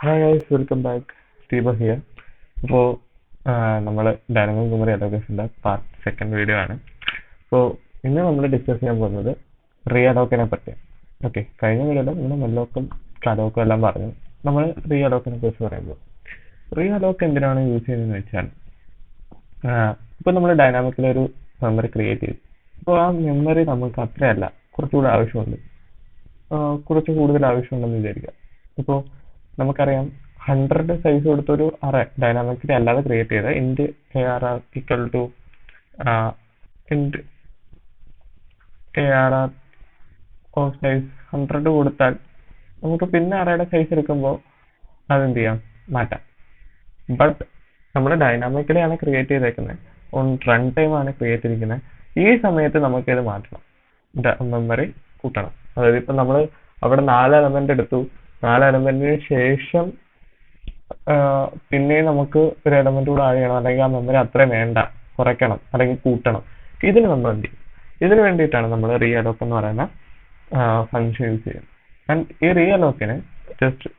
Hi guys, welcome back. Deepak Here. അപ്പോൾ നമ്മൾ dynamic memory അലോക്കേഷൻ്റെ പാർട്ട് സെക്കൻഡ് വീഡിയോ ആണ്. അപ്പോൾ ഇന്ന് നമ്മൾ ഡിസ്കസ് ചെയ്യാൻ പോകുന്നത് റീഅലോക്കിനെ പറ്റിയാണ്. ഓക്കെ, കഴിഞ്ഞ വീഡിയോയിൽ നമ്മൾ മെല്ലോക്കും കലോക്കും എല്ലാം പറഞ്ഞു. നമ്മൾ റീഅലോക്കിനെ കുറിച്ച് പറയുമ്പോൾ റീഅലോക്ക് എന്തിനാണ് യൂസ് ചെയ്യുന്നതെന്ന് വെച്ചാൽ ഇപ്പോൾ നമ്മൾ ഡൈനാമിക്കിലൊരു മെമ്മറി ക്രിയേറ്റ് ചെയ്തു. അപ്പോൾ ആ മെമ്മറി നമുക്ക് അത്രയല്ല, കുറച്ചുകൂടെ ആവശ്യമുണ്ട്, കുറച്ച് കൂടുതൽ ആവശ്യമുണ്ടെന്ന് വിചാരിക്കാം. ഇപ്പോൾ നമുക്കറിയാം 100 സൈസ് കൊടുത്തൊരു അറേ ഡൈനാമിക്സിൽ അല്ലാതെ ക്രിയേറ്റ് ചെയ്ത int ARR equal to int ARR of size 100 കൊടുത്താൽ നമുക്ക് പിന്നെ അറേയുടെ സൈസ് എടുക്കുമ്പോൾ അതെന്ത് ചെയ്യാം, മാറ്റാം. ബട്ട് നമ്മൾ ഡൈനാമിക്കലിയാണ് ക്രിയേറ്റ് ചെയ്തേക്കുന്നത്, ഓൺ റൺ ടൈം ആണ് ക്രിയേറ്റ് ചെയ്തിരിക്കുന്നത്. ഈ സമയത്ത് നമുക്കിത് മാറ്റണം, മെമ്മറി കൂട്ടണം. അതായത് ഇപ്പം നമ്മൾ അവിടെ 4 എലമെന്റ് എടുത്തു, 4 എലമെന്റിന് ശേഷം പിന്നെ നമുക്ക് ഒരു എലമെന്റ് കൂടെ ആഡ് ചെയ്യണം, അല്ലെങ്കിൽ ആ മെമ്മറി അത്രയും വേണ്ട, കുറയ്ക്കണം അല്ലെങ്കിൽ കൂട്ടണം. ഇതിന് നമ്മൾ എന്ത് ചെയ്യും? ഇതിന് വേണ്ടിയിട്ടാണ് നമ്മൾ റീഅലോക്ക് എന്ന് പറയുന്ന ഫംഗ്ഷൻ യൂസ് ചെയ്യുന്നത്. ആൻഡ് ഈ റീഅലോക്കിന് ജസ്റ്റ്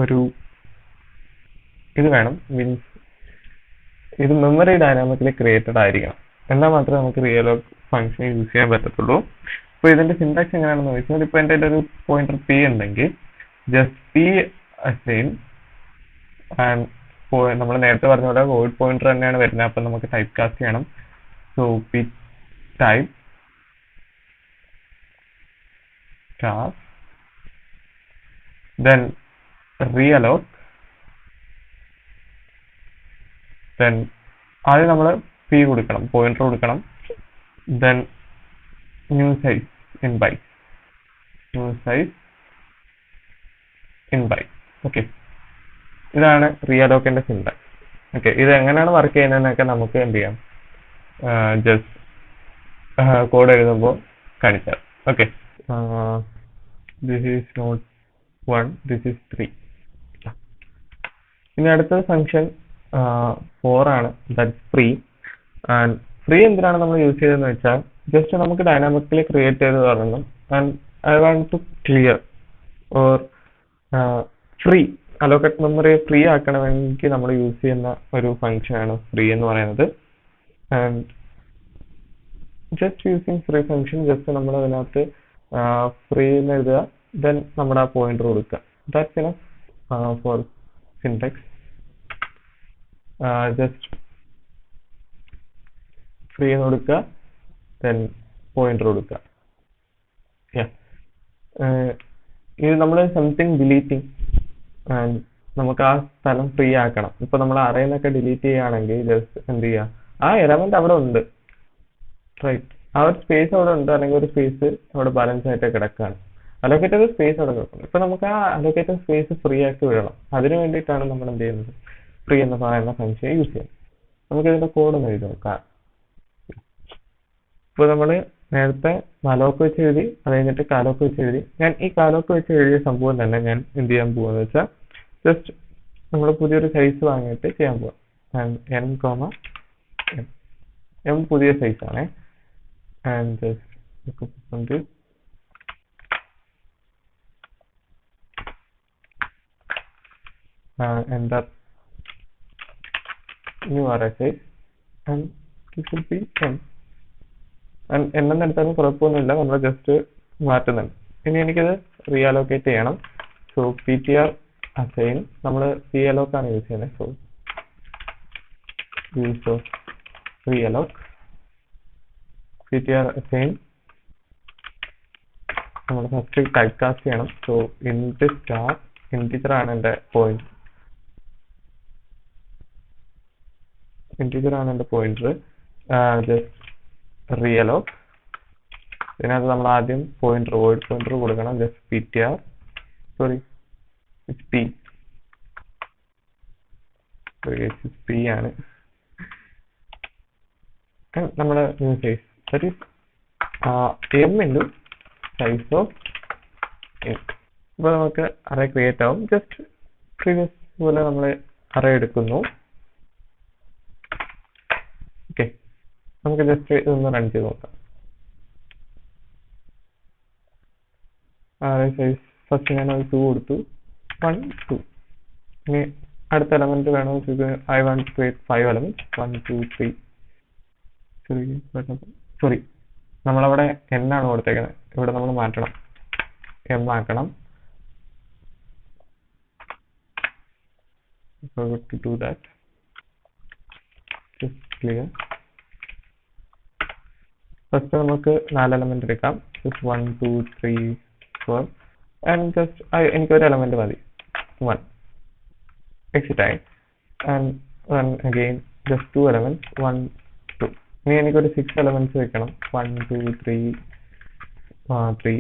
ഒരു ഇത് വേണം, മീൻസ് ഇത് മെമ്മറി ഡൈനാമിക്കലി ക്രിയേറ്റഡ് ആയിരിക്കണം, എന്നാൽ മാത്രമേ നമുക്ക് റീഅലോക്ക് ഫംഗ്ഷൻ യൂസ് ചെയ്യാൻ പറ്റത്തുള്ളൂ. അപ്പോൾ ഇതിന്റെ സിന്റാക്സ് എങ്ങനെയാണെന്ന് വെച്ചാൽ, ഇപ്പോൾ എൻ്റെ ഒരു പോയിന്റർ പി ഉണ്ടെങ്കിൽ ജസ്റ്റ് പി അസൈൻ ആൻഡ് നമ്മൾ നേരത്തെ പറഞ്ഞ പോലെ വോയിഡ് പോയിന്റർ തന്നെയാണ് വരുന്നത്. അപ്പം നമുക്ക് ടൈപ്പ് കാസ്റ്റ് ചെയ്യണം. So p type cast then realloc, then ആദ്യം നമ്മൾ പി കൊടുക്കണം, പോയിന്റർ കൊടുക്കണം, then new size in bytes, new size in bytes. Okay, ഇതാണ് റീഅലോക്കിന്റെ സിന്റാക്സ്. ഓക്കെ, ഇത് എങ്ങനെയാണ് വർക്ക് ചെയ്യുന്നതെന്നൊക്കെ നമുക്ക് എന്ത് ചെയ്യാം, ജസ്റ്റ് കോഡ് എഴുതുമ്പോൾ കാണിച്ചാൽ. Okay, this is not 1, this is 3. ഇനി അടുത്ത ഫംഗ്ഷൻ 4 ആണ്, ദാറ്റ്സ് ഫ്രീ. ആൻഡ് ഫ്രീ എന്തിനാണ് നമ്മൾ യൂസ് ചെയ്തതെന്ന് വെച്ചാൽ, ജസ്റ്റ് നമുക്ക് ഡൈനാമിക്കലി ക്രിയേറ്റ് ചെയ്ത് തുടങ്ങും. And I want to clear or free allocate memory free ആക്കണമെങ്കിൽ നമ്മൾ യൂസ് ചെയ്യുന്ന ഒരു ഫംഗ്ഷനാണ് ഫ്രീ എന്ന് പറയുന്നത്. And just using free function, just നമ്മൾ അതിനകത്ത് ഫ്രീ എന്ന് എഴുതുക, ദെൻ നമ്മുടെ ആ പോയിന്റർ കൊടുക്കുക. That's enough for syntax. Just free എന്ന് കൊടുക്കുക, ദെൻ പോയിന്റർ കൊടുക്കുക. ഇത് നമ്മൾ സംതിങ് ഡിലീറ്റിംഗ്, ആൻഡ് നമുക്ക് ആ സ്ഥലം ഫ്രീ ആക്കണം. ഇപ്പൊ നമ്മൾ അറേന്നൊക്കെ ഡിലീറ്റ് ചെയ്യുകയാണെങ്കിൽ ജസ്റ്റ് എന്ത് ചെയ്യുക, ആ എലമെന്റ് അവിടെ ഉണ്ട്, റൈറ്റ്, ആ ഒരു സ്പേസ് അവിടെ ഉണ്ട്, അല്ലെങ്കിൽ ഒരു സ്പേസ് അവിടെ ബാലൻസ് ആയിട്ട് കിടക്കുകയാണ്, അലോക്കേറ്റഡ് സ്പേസ് അവിടെ കിടക്കണം. ഇപ്പൊ നമുക്ക് ആ അലോക്കേറ്റഡ് സ്പേസ് ഫ്രീ ആക്കി വിടണം. അതിന് വേണ്ടിയിട്ടാണ് നമ്മൾ എന്ത് ചെയ്യുന്നത്, ഫ്രീ എന്ന് പറയുന്ന ഫംഗ്ഷൻ യൂസ് ചെയ്യുന്നത്. നമുക്ക് ഇതിന്റെ കോഡ് ഒന്ന് എഴുതി നോക്കാം. ഇപ്പൊ നമ്മൾ നേരത്തെ മലോക്ക് വെച്ച് എഴുതി, അത് കഴിഞ്ഞിട്ട് കാലോക്ക് വെച്ച് എഴുതി. ഞാൻ ഈ കാലോക്ക് വെച്ച് എഴുതിയ സംഭവം തന്നെ ഞാൻ എന്ത് ചെയ്യാൻ പോവാന്ന് വെച്ചാൽ, ജസ്റ്റ് നമ്മൾ പുതിയൊരു സൈസ് വാങ്ങിയിട്ട് ചെയ്യാൻ പോവാം. എം പുതിയ സൈസ് ആണ്. And just enter new array size and this will be m. എണ്ണം എടുത്താലും കുഴപ്പമൊന്നുമില്ല, നമ്മൾ ജസ്റ്റ് മാറ്റുന്നുണ്ട്. ഇനി എനിക്കിത് റീഅലോക്കേറ്റ് ചെയ്യണം. സോ ptr assign, നമ്മൾ realloc ആണ് യൂസ് ചെയ്യുന്നത്. So use of realloc, ptr assign, നമ്മൾ ഫസ്റ്റ് ടൈപ്പ് കാസ്റ്റ് ചെയ്യണം. സോ ഇൻറ്റ് സ്റ്റാർ, ഇൻറ്റിജർ ആണ് എൻ്റെ പോയിന്റ്, ഇൻറ്റിജർ ആണ് എൻ്റെ പോയിന്റർ. ജസ്റ്റ് realloc, ഇതിനകത്ത് നമ്മൾ ആദ്യം പോയിന്റർ വോയിഡ് പോയിന്റർ കൊടുക്കണം. ജസ്റ്റ് ptr, സോറി p ആണ് നമ്മുടെ new size, that is m into size of m. അപ്പോൾ നമുക്ക് അറേ ക്രിയേറ്റ് ആവും. ജസ്റ്റ് പ്രീവിയസ് പോലെ നമ്മൾ അറേ എടുക്കുന്നു. ഓക്കെ, നമുക്ക് ജസ്റ്റ് ഇതൊന്ന് റൺ ചെയ്ത് നോക്കാം. അറേ സൈസ് ഫസ്റ്റ് ഞാൻ 2 കൊടുത്തു, 1 2 ഇനി അടുത്ത എലമെന്റ് വേണമെന്ന് വെച്ചാൽ I want to create 5 elements 1 2 3 sorry നമ്മളവിടെ n ആണ് കൊടുത്തേക്കുന്നത്. ഇവിടെ നമ്മൾ മാറ്റണം, m ആക്കണം. To do that, just clear. First നമുക്ക് 4 എലമെന്റ് എടുക്കാം. just 1 2 3 4 and just എനിക്കൊരു എലമെന്റ് മതി 1. exit ആയി. and then again just 2 elements 1 2. ഇനി എനിക്കൊരു 6 elements വെക്കണം 1 2 3 3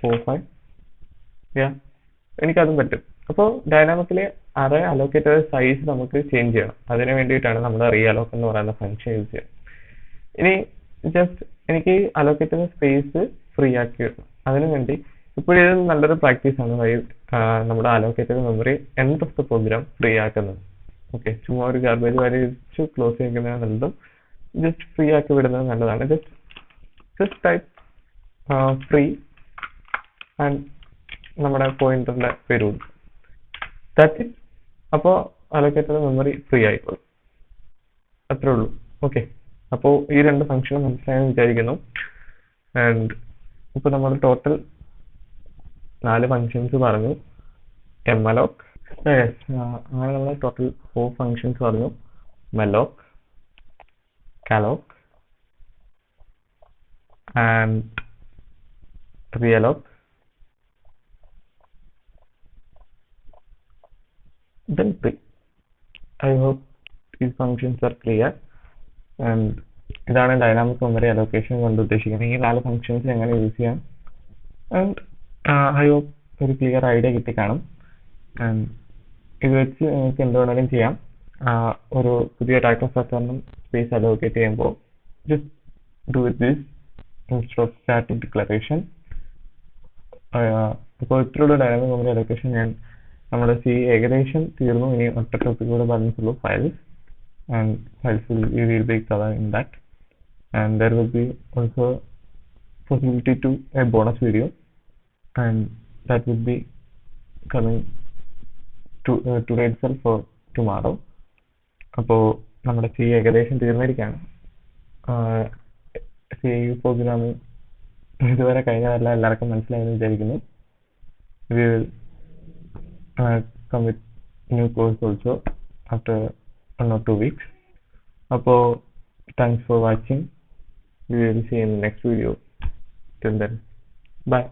4 5. എനിക്കതും പറ്റും. അപ്പോൾ ഡൈനാമിക്കലി അറേ അലോക്കേറ്റഡ് സൈസ് നമുക്ക് ചേഞ്ച് ചെയ്യണം. അതിന് വേണ്ടിയിട്ടാണ് നമ്മൾ റീഅലോക്ക് എന്ന് പറയുന്ന ഫംഗ്ഷൻ യൂസ് ചെയ്യുന്നത്. ഇനി ജസ്റ്റ് എനിക്ക് അലോക്കേറ്റഡ് സ്പേസ് ഫ്രീ ആക്കി വെക്കണം. അതിനു വേണ്ടി ഇപ്പോഴും നല്ലൊരു പ്രാക്ടീസ് ആണ് നമ്മുടെ allocated memory end of the program free ആക്കുന്നത്. ഓക്കെ, ചുമ്മാ ഒരു ഗാർബേജ് വരച്ച് ക്ലോസ് ചെയ്യുന്നത് നല്ലതും ജസ്റ്റ് ഫ്രീ ആക്കി വിടുന്നത് നല്ലതാണ്. ജസ്റ്റ് ടൈപ്പ് ഫ്രീ ആൻഡ് നമ്മുടെ പോയിന്ററിന്റെ പേര് കൊടുക്കും. That's it. അപ്പോൾ അലോക്കേറ്റഡ് മെമ്മറി ഫ്രീ ആയിക്കോളും. അത്രേ ഉള്ളൂ. ഓക്കെ, അപ്പോൾ ഈ രണ്ട് ഫംഗ്ഷനും മനസ്സിലായെന്ന് വിചാരിക്കുന്നു. ആൻഡ് ഇപ്പോൾ നമ്മൾ ടോട്ടൽ 4 ഫംഗ്ഷൻസ് പറഞ്ഞു. malloc, അങ്ങനെ നമ്മൾ ടോട്ടൽ 4 ഫംഗ്ഷൻസ് പറഞ്ഞു. malloc, calloc and realloc. then free. I hope these functions are clear. and ഇതാണ് ഡൈനാമിക് മെമ്മറി അലോക്കേഷൻ കൊണ്ട് ഉദ്ദേശിക്കുന്നത്. ഈ 4 ഫംഗ്ഷൻസ് എങ്ങനെ യൂസ് ചെയ്യാം. ആൻഡ് ഐ ഹോപ്പ് ഒരു ക്ലിയർ ഐഡിയ കിട്ടിക്കാണും. ആൻഡ് ഇത് വെച്ച് നിങ്ങൾക്ക് എന്തുവേണമെങ്കിലും ചെയ്യാം. ഒരു പുതിയ ഡാറ്റ സ്ട്രക്ചറിനും സ്പേസ് അലോക്കേറ്റ് ചെയ്യുമ്പോൾ just do with this instead of static declaration. ഇപ്പോൾ ഇത്രയുള്ള ഡൈനാമിക് മെമ്മറി അലോക്കേഷൻ നമ്മുടെ ഏകദേശം തീർന്നു. ഇനി ഒറ്റ ടോപ്പിക് കൂടെ പറഞ്ഞിട്ടുള്ളൂ, files. and files we will be covering that, and there will be also possibility to a bonus video, and that will be coming to today itself or tomorrow. അപ്പോൾ നമ്മുടെ ഏകദേശം തീർന്നിരിക്കുകയാണ്. പ്രോഗ്രാം ഇതുവരെ കഴിഞ്ഞതല്ല, എല്ലാവർക്കും മനസ്സിലായെന്ന് വിചാരിക്കുന്നു. we will come with new course also after 1 or 2 weeks. അപ്പോൾ thanks for watching. We will see you in the next video. Till then, bye.